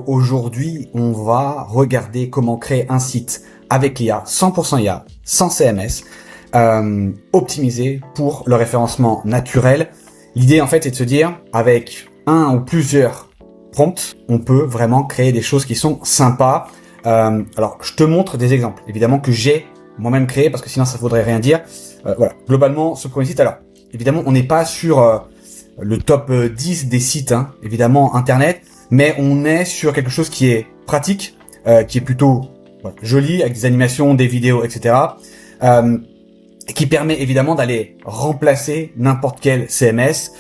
aujourd'hui, on va regarder comment créer un site avec l'IA, 100% IA, sans CMS, optimisé pour le référencement naturel. L'idée, en fait, c'est de se dire, avec un ou plusieurs prompts, on peut vraiment créer des choses qui sont sympas. Alors, je te montre des exemples, évidemment, que j'ai moi-même créé, parce que sinon, ça ne voudrait rien dire. Voilà. Globalement, ce premier site, alors, évidemment, on n'est pas sur le top 10 des sites, hein, évidemment, Internet, mais on est sur quelque chose qui est pratique, qui est plutôt joli, avec des animations, des vidéos, etc., qui permet évidemment d'aller remplacer n'importe quel CMS.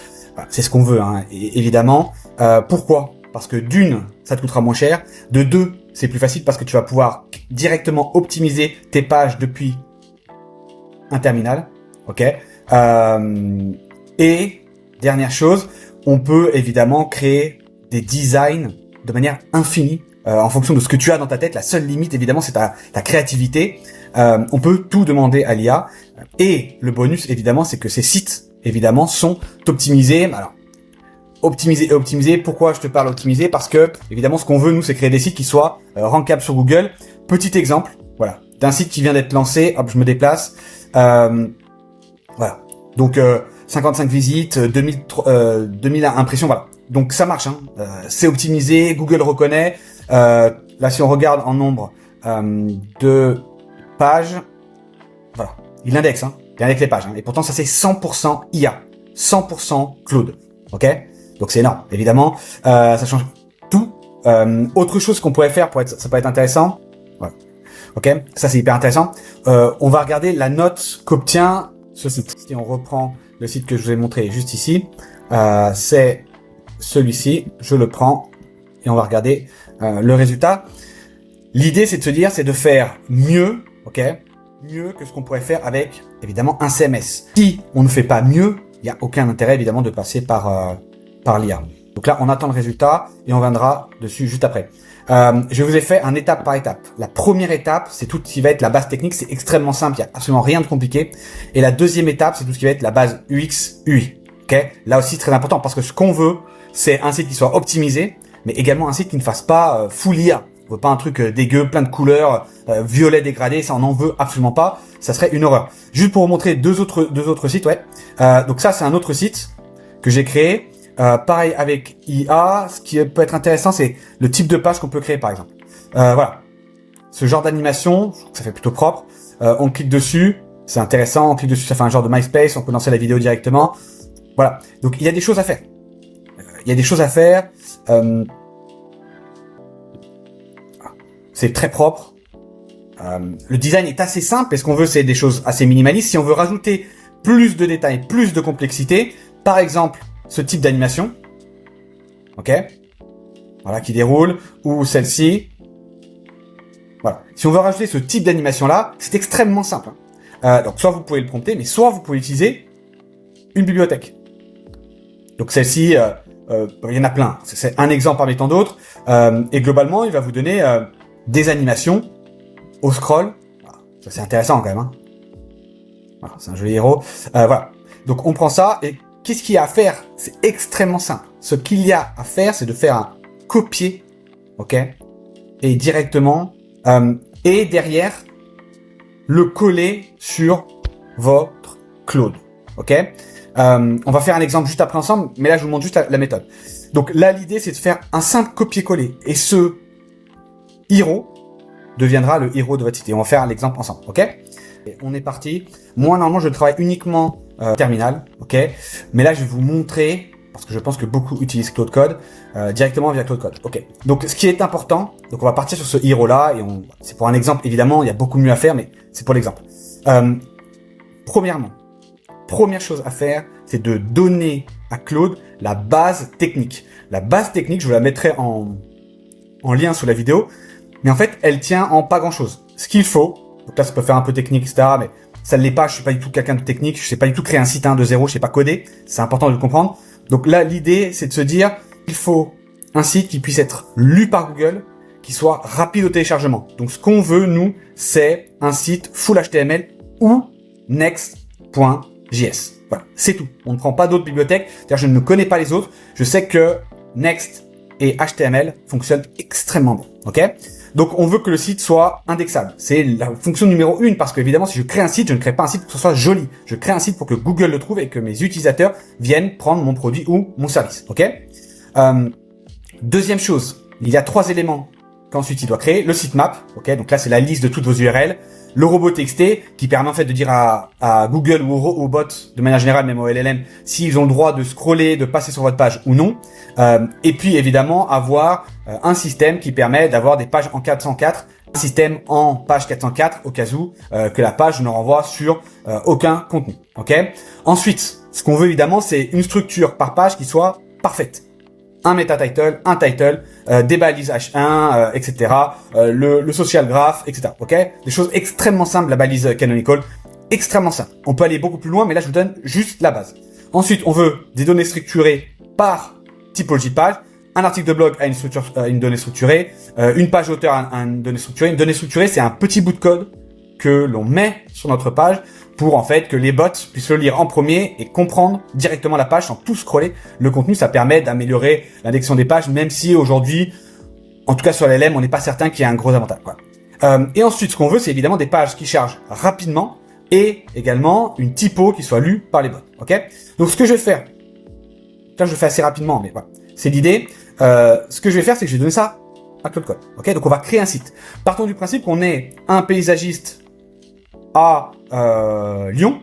C'est ce qu'on veut, hein, évidemment. Pourquoi ? Parce que d'une, ça te coûtera moins cher. De deux, c'est plus facile parce que tu vas pouvoir directement optimiser tes pages depuis un terminal. Ok. Et dernière chose, on peut évidemment créer des designs de manière infinie en fonction de ce que tu as dans ta tête. La seule limite, évidemment, c'est ta créativité. On peut tout demander à l'IA. Et le bonus, évidemment, c'est que ces sites, évidemment, sont optimisés. Alors, optimisés et optimisés. Pourquoi je te parle optimisé ? Parce que, évidemment, ce qu'on veut, nous, c'est créer des sites qui soient rankables sur Google. Petit exemple, voilà, d'un site qui vient d'être lancé. Hop, je me déplace. Voilà. Donc, 55 visites, 2000 impressions, voilà. Donc, ça marche, hein. C'est optimisé, Google reconnaît. Là, si on regarde en nombre de pages, voilà. Il indexe, hein. Il indexe les pages, hein. Et pourtant, ça, c'est 100% IA. 100% Claude. OK ? Donc, c'est énorme. Évidemment, ça change tout. Autre chose qu'on pourrait faire ça peut être intéressant. Voilà. OK ? Ça, c'est hyper intéressant. On va regarder la note qu'obtient ce site. Si on reprend le site que je vous ai montré juste ici, c'est celui-ci. Je le prends et on va regarder le résultat. L'idée, c'est de se dire, c'est de faire mieux, ok, mieux que ce qu'on pourrait faire avec, évidemment, un CMS. Si on ne fait pas mieux, il n'y a aucun intérêt, évidemment, de passer par l'IA. Donc là, on attend le résultat et on viendra dessus juste après. Je vous ai fait un étape par étape. La première étape, c'est tout ce qui va être la base technique. C'est extrêmement simple, il n'y a absolument rien de compliqué. Et la deuxième étape, c'est tout ce qui va être la base UX, UI. Ok, là aussi, très important parce que ce qu'on veut, c'est un site qui soit optimisé, mais également un site qui ne fasse pas full IA. On veut pas un truc dégueu, plein de couleurs, violet dégradé, ça on n'en veut absolument pas. Ça serait une horreur. Juste pour vous montrer deux autres sites, ouais. Donc ça, c'est un autre site que j'ai créé. Pareil avec IA, ce qui peut être intéressant, c'est le type de page qu'on peut créer, par exemple. Voilà. Ce genre d'animation, ça fait plutôt propre. On clique dessus, c'est intéressant. On clique dessus, ça fait un genre de MySpace. On peut lancer la vidéo directement. Voilà. Donc, il y a des choses à faire. Il y a des choses à faire. C'est très propre. Le design est assez simple. Et ce qu'on veut, c'est des choses assez minimalistes. Si on veut rajouter plus de détails, plus de complexité, par exemple, ce type d'animation, ok, voilà, qui déroule, ou celle-ci, voilà. Si on veut rajouter ce type d'animation-là, c'est extrêmement simple. Donc, soit vous pouvez le prompter, mais soit vous pouvez utiliser une bibliothèque. Donc, celle-ci, il y en a plein. C'est un exemple parmi tant d'autres. Et globalement, il va vous donner des animations au scroll. Ça, c'est intéressant quand même. Hein. Voilà, c'est un joli héros. Voilà. Donc, on prend ça et qu'est-ce qu'il y a à faire ? C'est extrêmement simple. Ce qu'il y a à faire, c'est de faire un copier, ok, et directement, et derrière, le coller sur votre Claude, ok. On va faire un exemple juste après ensemble, mais là, je vous montre juste la méthode. Donc là, l'idée, c'est de faire un simple copier-coller, et ce héros deviendra le héros de votre site. Et on va faire l'exemple ensemble, ok. Et on est parti. Moi, normalement, je travaille uniquement terminal, ok. Mais là, je vais vous montrer, parce que je pense que beaucoup utilisent Claude Code, directement via Claude Code, ok. Donc, ce qui est important, donc on va partir sur ce héros-là, et c'est pour un exemple, évidemment, il y a beaucoup mieux à faire, mais c'est pour l'exemple. Premièrement, première chose à faire, c'est de donner à Claude la base technique. La base technique, je vous la mettrai en lien sous la vidéo, mais en fait, elle tient en pas grand-chose. Ce qu'il faut, donc là, ça peut faire un peu technique, etc., mais ça ne l'est pas, je suis pas du tout quelqu'un de technique, je sais pas du tout créer un site de zéro, je sais pas coder, c'est important de le comprendre. Donc là, l'idée, c'est de se dire, il faut un site qui puisse être lu par Google, qui soit rapide au téléchargement. Donc ce qu'on veut, nous, c'est un site full HTML ou next.js. Voilà, c'est tout. On ne prend pas d'autres bibliothèques, c'est-à-dire je ne connais pas les autres, je sais que Next et HTML fonctionnent extrêmement bien. Ok? Donc, on veut que le site soit indexable. C'est la fonction numéro 1 parce qu'évidemment, si je crée un site, je ne crée pas un site pour que ce soit joli. Je crée un site pour que Google le trouve et que mes utilisateurs viennent prendre mon produit ou mon service. Ok? Deuxième chose, il y a 3 éléments qu'ensuite il doit créer. Le sitemap. Ok? Donc là, c'est la liste de toutes vos URL. Le robot TXT qui permet en fait de dire à Google ou au bot de manière générale, même au LLM, s'ils ont le droit de scroller, de passer sur votre page ou non. Et puis évidemment avoir un système qui permet d'avoir des pages en 404, un système en page 404 au cas où que la page ne renvoie sur aucun contenu. Ok. Ensuite, ce qu'on veut évidemment, c'est une structure par page qui soit parfaite. Un meta title, un title, des balises H1, etc. Le social graph, etc. Ok, des choses extrêmement simples. La balise canonical, extrêmement simple. On peut aller beaucoup plus loin, mais là je vous donne juste la base. Ensuite, on veut des données structurées par typologie de page. Un article de blog a une donnée structurée. Une page auteur a une donnée structurée. Une donnée structurée, c'est un petit bout de code que l'on met sur notre page pour en fait que les bots puissent le lire en premier et comprendre directement la page sans tout scroller le contenu. Ça permet d'améliorer l'indexion des pages, même si aujourd'hui, en tout cas sur LLM, on n'est pas certain qu'il y ait un gros avantage, quoi. Et ensuite, ce qu'on veut, c'est évidemment des pages qui chargent rapidement et également une typo qui soit lue par les bots. Ok? Donc ce que je vais faire, là je le fais assez rapidement, mais voilà, c'est l'idée. Ce que je vais faire, c'est que je vais donner ça à Claude Code. Ok? Donc on va créer un site. Partons du principe qu'on est un paysagiste à Lyon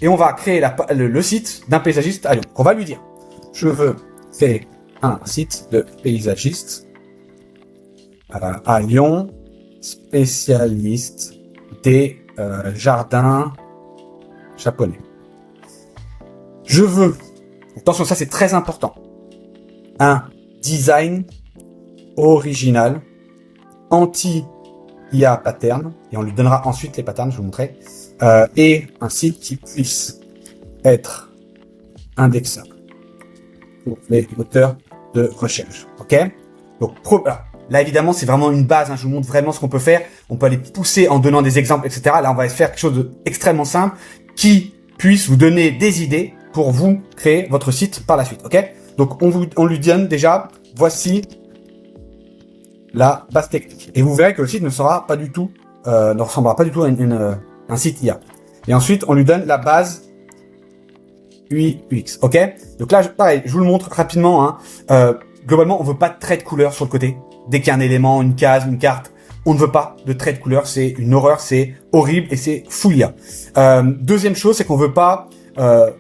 et on va créer le site d'un paysagiste à Lyon. On va lui dire, je veux créer un site de paysagiste à Lyon, spécialiste des jardins japonais. Je veux, attention, ça c'est très important, un design original, anti-IA pattern, et on lui donnera ensuite les patterns, je vais vous montrer, et un site qui puisse être indexable pour les moteurs de recherche. Ok? Donc, là, évidemment, c'est vraiment une base, hein, je vous montre vraiment ce qu'on peut faire. On peut aller pousser en donnant des exemples, etc. Là, on va faire quelque chose d'extrêmement simple qui puisse vous donner des idées pour vous créer votre site par la suite. Ok? Donc, on lui donne déjà, voici la base technique. Et vous verrez que le site ne ressemblera pas du tout à un site IA. Et ensuite, on lui donne la base UI, UX. Ok? Donc là, pareil, je vous le montre rapidement, hein. Globalement, on veut pas de trait de couleur sur le côté. Dès qu'il y a un élément, une case, une carte, on ne veut pas de trait de couleur. C'est une horreur, c'est horrible et c'est full IA. Deuxième chose, c'est qu'on veut pas, on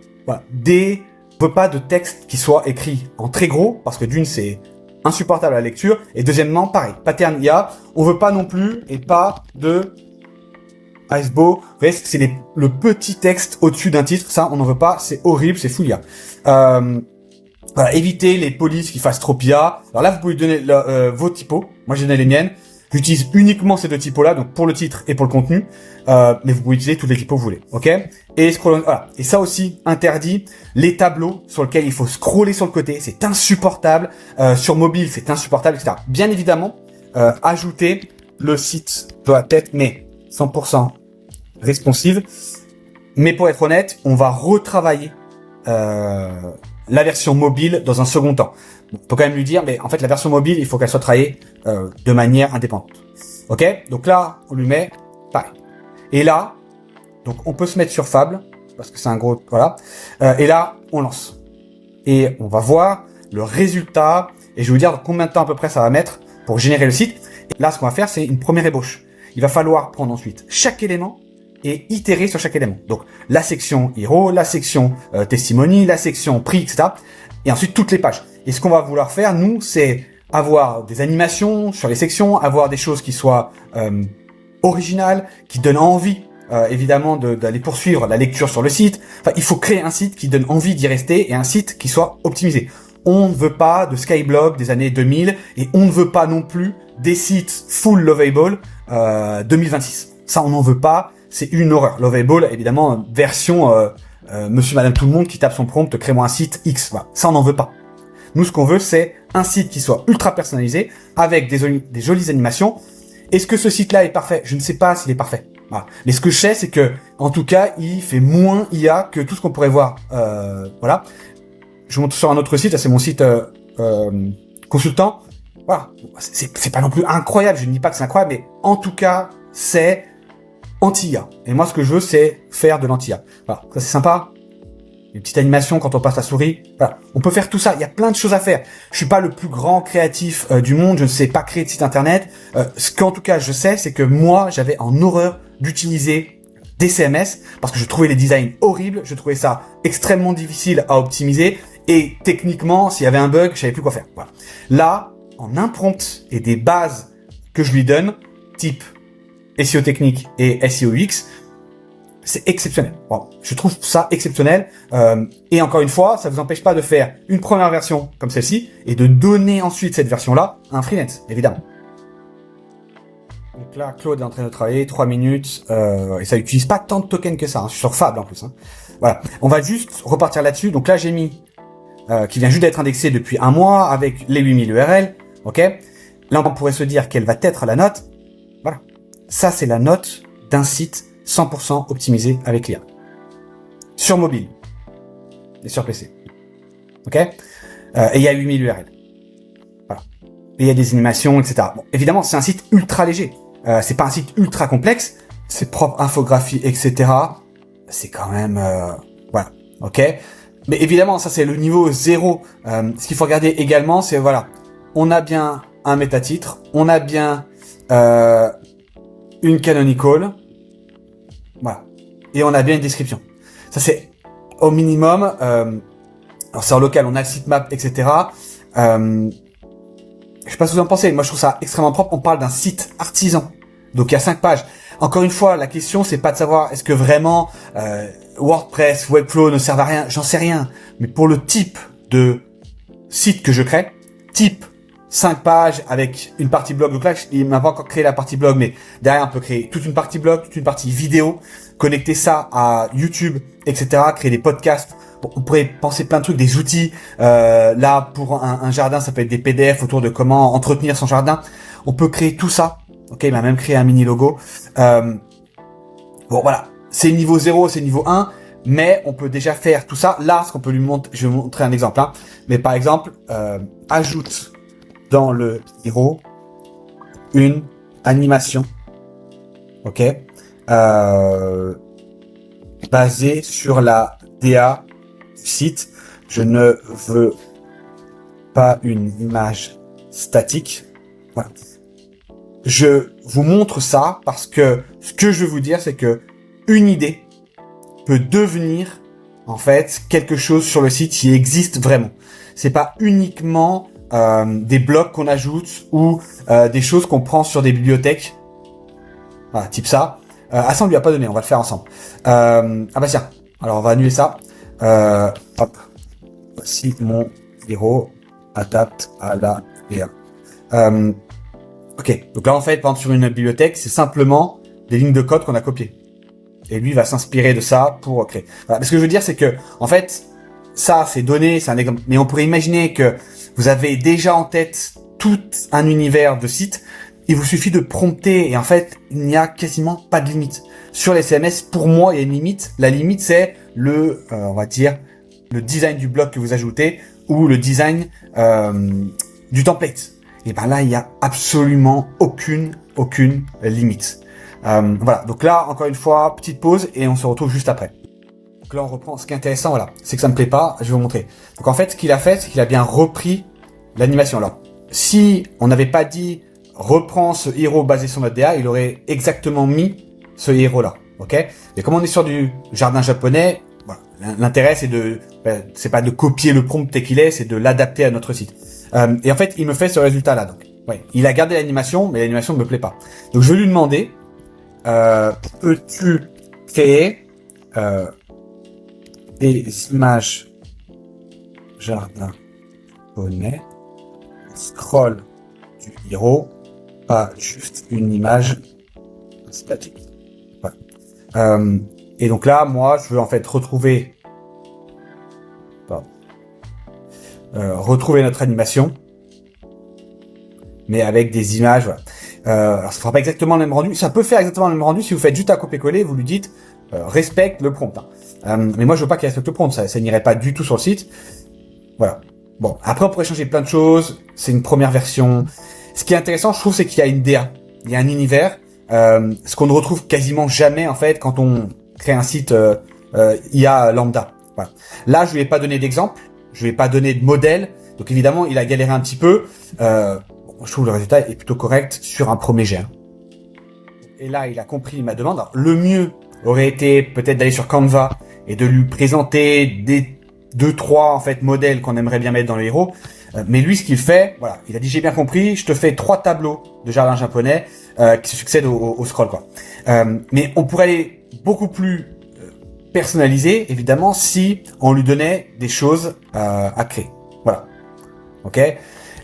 veut pas de texte qui soit écrit en très gros, parce que d'une, c'est insupportable à la lecture. Et deuxièmement, pareil, pattern IA, on veut pas non plus, et pas de Iceberg. Vous voyez, c'est le petit texte au-dessus d'un titre. Ça, on n'en veut pas. C'est horrible, c'est full IA. Voilà, évitez les polices qui fassent trop IA. Alors là, vous pouvez donner vos typos. Moi, j'ai donné les miennes. J'utilise uniquement ces deux typos-là, donc pour le titre et pour le contenu. Mais vous pouvez utiliser tous les typos que vous voulez. Ok? Et voilà. Et ça aussi, interdit les tableaux sur lesquels il faut scroller sur le côté. C'est insupportable. Sur mobile, c'est insupportable, etc. Bien évidemment, ajouter le site doit être 100% responsive. Mais pour être honnête, on va retravailler la version mobile dans un second temps. On peut quand même lui dire, mais en fait, la version mobile, il faut qu'elle soit travaillée de manière indépendante. Ok? Donc là, on lui met pareil. Et là, donc on peut se mettre sur Fable, parce que c'est un gros... Voilà. Et là, on lance. Et on va voir le résultat. Et je vais vous dire combien de temps à peu près ça va mettre pour générer le site. Et là, ce qu'on va faire, c'est une première ébauche. Il va falloir prendre ensuite chaque élément et itérer sur chaque élément. Donc, la section Hero, la section Testimony, la section Prix, etc. Et ensuite, toutes les pages. Et ce qu'on va vouloir faire, nous, c'est avoir des animations sur les sections, avoir des choses qui soient originales, qui donnent envie, évidemment, d'aller poursuivre la lecture sur le site. Enfin, il faut créer un site qui donne envie d'y rester et un site qui soit optimisé. On ne veut pas de Skyblog des années 2000 et on ne veut pas non plus des sites full lovable 2026. Ça, on n'en veut pas. C'est une horreur. Lovable, évidemment, version monsieur, madame, tout le monde qui tape son prompt, crée-moi un site X. Voilà. Ça, on n'en veut pas. Nous, ce qu'on veut, c'est un site qui soit ultra personnalisé, avec des jolies animations. Est-ce que ce site-là est parfait? Je ne sais pas s'il est parfait. Voilà. Mais ce que je sais, c'est que, en tout cas, il fait moins IA que tout ce qu'on pourrait voir. Voilà. Je vous montre sur un autre site. Là, c'est mon site consultant. Voilà, c'est pas non plus incroyable, je ne dis pas que c'est incroyable, mais en tout cas, c'est anti-IA. Et moi, ce que je veux, c'est faire de l'anti-IA. Voilà, ça c'est sympa. Une petite animation quand on passe la souris. Voilà, on peut faire tout ça. Il y a plein de choses à faire. Je suis pas le plus grand créatif du monde. Je ne sais pas créer de site internet. Ce qu'en tout cas je sais, c'est que moi, j'avais en horreur d'utiliser des CMS parce que je trouvais les designs horribles. Je trouvais ça extrêmement difficile à optimiser et techniquement, s'il y avait un bug, je savais plus quoi faire. Voilà. Là, en un prompt et des bases que je lui donne, type SEO technique et SEO UX, c'est exceptionnel. Bon, je trouve ça exceptionnel. Et encore une fois, ça vous empêche pas de faire une première version comme celle-ci et de donner ensuite cette version-là à un freelance, évidemment. Donc là, Claude est en train de travailler 3 minutes et ça utilise pas tant de tokens que ça. Hein. Je suis sur Fable en plus. Hein. Voilà. On va juste repartir là-dessus. Donc là, j'ai mis qui vient juste d'être indexé depuis un mois avec les 8000 URL. Ok. Là, on pourrait se dire quelle va être la note. Voilà. Ça, c'est la note d'un site 100% optimisé avec l'IA. Sur mobile. Et sur PC. Ok. Et il y a 8000 URL. Voilà. Et il y a des animations, etc. Bon, évidemment, c'est un site ultra léger. C'est pas un site ultra complexe. Ses propres infographies, etc. C'est quand même... voilà. Ok. Mais évidemment, ça, c'est le niveau 0. Ce qu'il faut regarder également, c'est, voilà, on a bien un métatitre, on a bien une canonical, voilà, et on a bien une description. Ça, c'est au minimum. Alors, c'est en local, on a le sitemap, etc. Je sais pas ce que vous en pensez. Moi, je trouve ça extrêmement propre. On parle d'un site artisan. Donc, il y a 5 pages. Encore une fois, la question, c'est pas de savoir est-ce que vraiment WordPress, Webflow ne servent à rien. J'en sais rien. Mais pour le type de site que je crée, type 5 pages avec une partie blog. Donc là, il m'a pas encore créé la partie blog, mais derrière, on peut créer toute une partie blog, toute une partie vidéo, connecter ça à YouTube, etc., créer des podcasts. Bon, on pourrait penser plein de trucs, des outils. Là, pour un jardin, ça peut être des PDF autour de comment entretenir son jardin. On peut créer tout ça. Ok, il m'a même créé un mini logo. Bon, voilà. C'est niveau 0, c'est niveau 1. Mais on peut déjà faire tout ça. Là, ce qu'on peut lui montrer, je vais vous montrer un exemple. Hein. Mais par exemple, ajoute dans le héros une animation. Ok. Basée sur la DA du site. Je ne veux pas une image statique. Voilà. Je vous montre ça parce que ce que je veux vous dire, c'est que une idée peut devenir en fait quelque chose sur le site qui existe vraiment. C'est pas uniquement des blocs qu'on ajoute ou des choses qu'on prend sur des bibliothèques. Voilà, type ça. Ça on lui a pas donné, on va le faire ensemble. Ah bah tiens, alors on va annuler ça. Hop. Voici mon héros adapte à la DA. Ok, donc là en fait, par exemple sur une bibliothèque, c'est simplement des lignes de code qu'on a copiées. Et lui va s'inspirer de ça pour créer. Voilà. Mais ce que je veux dire, c'est que en fait, ça c'est donné, c'est un exemple. Mais on pourrait imaginer que vous avez déjà en tête tout un univers de sites. Il vous suffit de prompter et en fait, il n'y a quasiment pas de limite. Sur les CMS, pour moi, il y a une limite. La limite, c'est on va dire, le design du bloc que vous ajoutez ou le design du template. Et ben là, il y a absolument aucune limite. Voilà. Donc là, encore une fois, petite pause et on se retrouve juste après. Donc là, on reprend. Ce qui est intéressant, voilà, c'est que ça me plaît pas. Je vais vous montrer. Donc en fait, ce qu'il a fait, c'est qu'il a bien repris l'animation. Alors, si on n'avait pas dit reprends ce héros basé sur notre DA, il aurait exactement mis ce héros là. Ok. Et comme on est sur du jardin japonais, voilà, l'intérêt c'est pas de copier le prompt tel qu'il est, c'est de l'adapter à notre site. Et en fait, il me fait ce résultat-là. Donc, ouais, il a gardé l'animation, mais l'animation ne me plaît pas. Donc, je vais lui demander, peux-tu créer des images jardin japonais, scroll du héros, pas juste une image statique. Voilà. Et donc là, moi, je veux en fait retrouver notre animation, mais avec des images. Voilà. Alors ça fera pas exactement le même rendu. Ça peut faire exactement le même rendu si vous faites juste un copier-coller. Vous lui dites respecte le prompt. Hein. Mais moi, je veux pas qu'il respecte le prompt. Ça n'irait pas du tout sur le site. Voilà. Bon, après on pourrait changer plein de choses. C'est une première version. Ce qui est intéressant, je trouve, c'est qu'il y a une DA, il y a un univers, ce qu'on ne retrouve quasiment jamais en fait quand on crée un site IA lambda. Voilà. Là, je lui ai pas donné d'exemple, je lui ai pas donné de modèle, donc évidemment, il a galéré un petit peu. Je trouve le résultat est plutôt correct sur un premier jet. Et là, il a compris ma demande. Alors, le mieux aurait été peut-être d'aller sur Canva et de lui présenter des 2-3 en fait modèles qu'on aimerait bien mettre dans le héros. Mais lui, ce qu'il fait, voilà, il a dit j'ai bien compris, je te fais 3 tableaux de jardin japonais qui se succèdent au scroll, quoi. Mais on pourrait aller beaucoup plus personnalisé, évidemment, si on lui donnait des choses à créer. Voilà. Ok.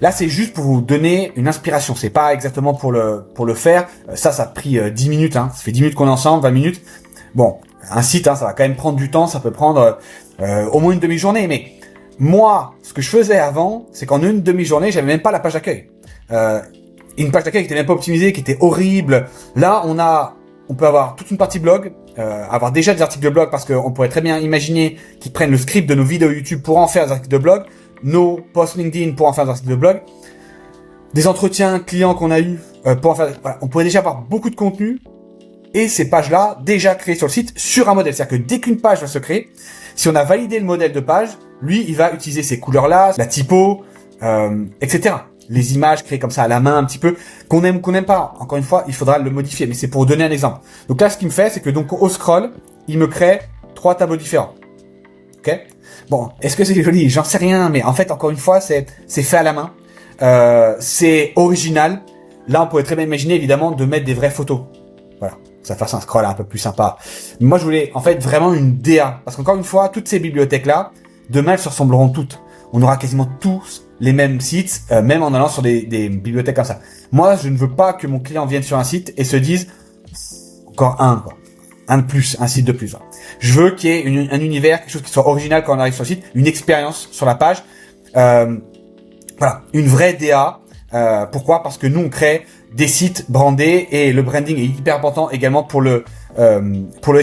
Là, c'est juste pour vous donner une inspiration. C'est pas exactement pour le faire. Ça a pris 10 minutes. Hein. Ça fait 10 minutes qu'on est ensemble, 20 minutes. Bon, un site, hein, ça va quand même prendre du temps. Ça peut prendre au moins une demi-journée. Mais moi, ce que je faisais avant, c'est qu'en une demi-journée, j'avais même pas la page d'accueil. Une page d'accueil qui était même pas optimisée, qui était horrible. Là, on peut avoir toute une partie blog, avoir déjà des articles de blog parce qu'on pourrait très bien imaginer qu'ils prennent le script de nos vidéos YouTube pour en faire des articles de blog, nos posts LinkedIn pour en faire des articles de blog, des entretiens clients qu'on a eu pour en faire. Voilà, on pourrait déjà avoir beaucoup de contenu et ces pages-là déjà créées sur le site sur un modèle. C'est-à-dire que dès qu'une page va se créer, si on a validé le modèle de page, lui, il va utiliser ces couleurs-là, la typo, etc. Les images créées comme ça à la main un petit peu, qu'on aime pas. Encore une fois, il faudra le modifier, mais c'est pour vous donner un exemple. Donc là, ce qu'il me fait, c'est que donc au scroll, il me crée 3 tableaux différents. Ok. Bon, est-ce que c'est joli? J'en sais rien, mais en fait, encore une fois, c'est fait à la main. C'est original. Là, on pourrait très bien imaginer, évidemment, de mettre des vraies photos. Voilà. Ça fasse un scroll un peu plus sympa. Moi, je voulais, en fait, vraiment une DA. Parce qu'encore une fois, toutes ces bibliothèques-là, demain, elles se ressembleront toutes. On aura quasiment tous les mêmes sites, même en allant sur des bibliothèques comme ça. Moi, je ne veux pas que mon client vienne sur un site et se dise encore un de plus, un site de plus. Je veux qu'il y ait un univers, quelque chose qui soit original quand on arrive sur le site, une expérience sur la page. Voilà, une vraie DA. Pourquoi? Parce que nous, on crée des sites brandés et le branding est hyper important également pour le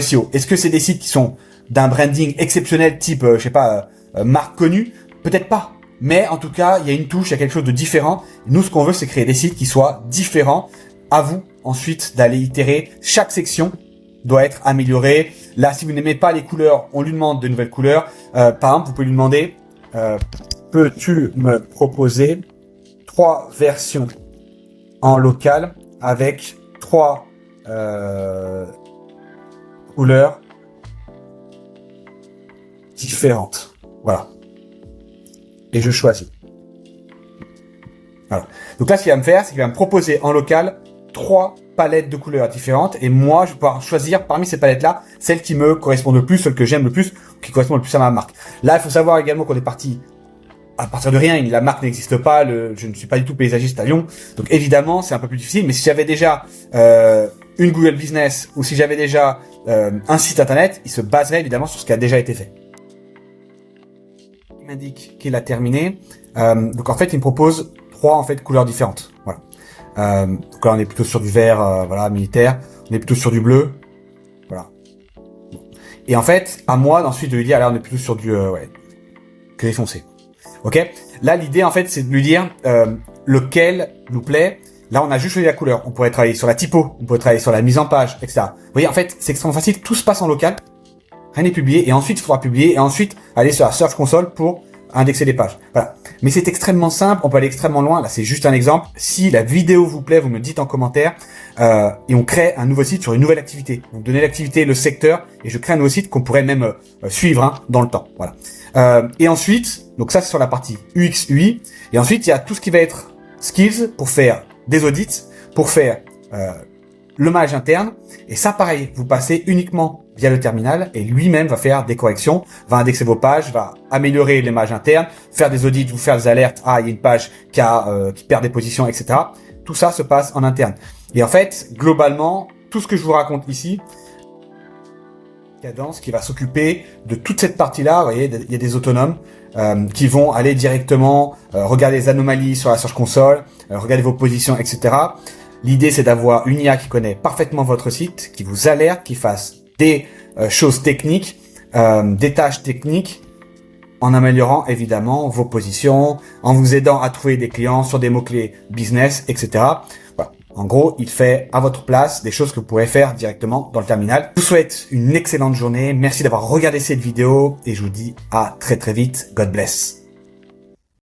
SEO. Est-ce que c'est des sites qui sont d'un branding exceptionnel, type, je sais pas, marque connue? Peut-être pas. Mais en tout cas, il y a une touche, il y a quelque chose de différent. Nous, ce qu'on veut, c'est créer des sites qui soient différents. À vous, ensuite, d'aller itérer. Chaque section doit être améliorée. Là, si vous n'aimez pas les couleurs, on lui demande de nouvelles couleurs. Par exemple, vous pouvez lui demander, peux-tu me proposer 3 versions en local avec 3 couleurs différentes. Voilà. Et je choisis. Voilà. Donc là, ce qu'il va me faire, c'est qu'il va me proposer en local 3 palettes de couleurs différentes. Et moi, je vais pouvoir choisir parmi ces palettes-là, celles qui me correspondent le plus, celles que j'aime le plus, qui correspondent le plus à ma marque. Là, il faut savoir également qu'on est parti à partir de rien. La marque n'existe pas. Je ne suis pas du tout paysagiste à Lyon. Donc évidemment, c'est un peu plus difficile. Mais si j'avais déjà une Google Business ou si j'avais déjà un site internet, il se baserait évidemment sur ce qui a déjà été fait. Il m'indique qu'il a terminé. Donc en fait, il me propose 3 en fait couleurs différentes. Voilà. Donc là, on est plutôt sur du vert, voilà, militaire. On est plutôt sur du bleu. Voilà. Et en fait, à moi d'ensuite de lui dire, là, on est plutôt sur du gris foncé. Ok. Là, l'idée en fait, c'est de lui dire lequel nous plaît. Là, on a juste choisi la couleur. On pourrait travailler sur la typo, on pourrait travailler sur la mise en page, etc. Vous voyez, en fait, c'est extrêmement facile. Tout se passe en local. Rien n'est publié. Et ensuite, il faudra publier. Et ensuite, aller sur la Search Console pour indexer les pages. Voilà. Mais c'est extrêmement simple. On peut aller extrêmement loin. Là, c'est juste un exemple. Si la vidéo vous plaît, vous me le dites en commentaire. Et on crée un nouveau site sur une nouvelle activité. Vous donnez l'activité, le secteur. Et je crée un nouveau site qu'on pourrait même suivre dans le temps. Voilà. Et ensuite, donc ça, c'est sur la partie UX, UI. Et ensuite, il y a tout ce qui va être skills pour faire des audits, pour faire le mage interne. Et ça, pareil, vous passez uniquement via le terminal et lui-même va faire des corrections, va indexer vos pages, va améliorer les mages internes, faire des audits, vous faire des alertes. Ah, il y a une page qui perd des positions, etc. Tout ça se passe en interne. Et en fait, globalement, tout ce que je vous raconte ici, Cadence qui va s'occuper de toute cette partie-là. Vous voyez, il y a des autonomes qui vont aller directement regarder les anomalies sur la Search Console, regarder vos positions, etc. L'idée, c'est d'avoir une IA qui connaît parfaitement votre site, qui vous alerte, qui fasse des choses techniques, des tâches techniques, en améliorant évidemment vos positions, en vous aidant à trouver des clients sur des mots-clés business, etc. Voilà. En gros, il fait à votre place des choses que vous pouvez faire directement dans le terminal. Je vous souhaite une excellente journée. Merci d'avoir regardé cette vidéo et je vous dis à très très vite. God bless.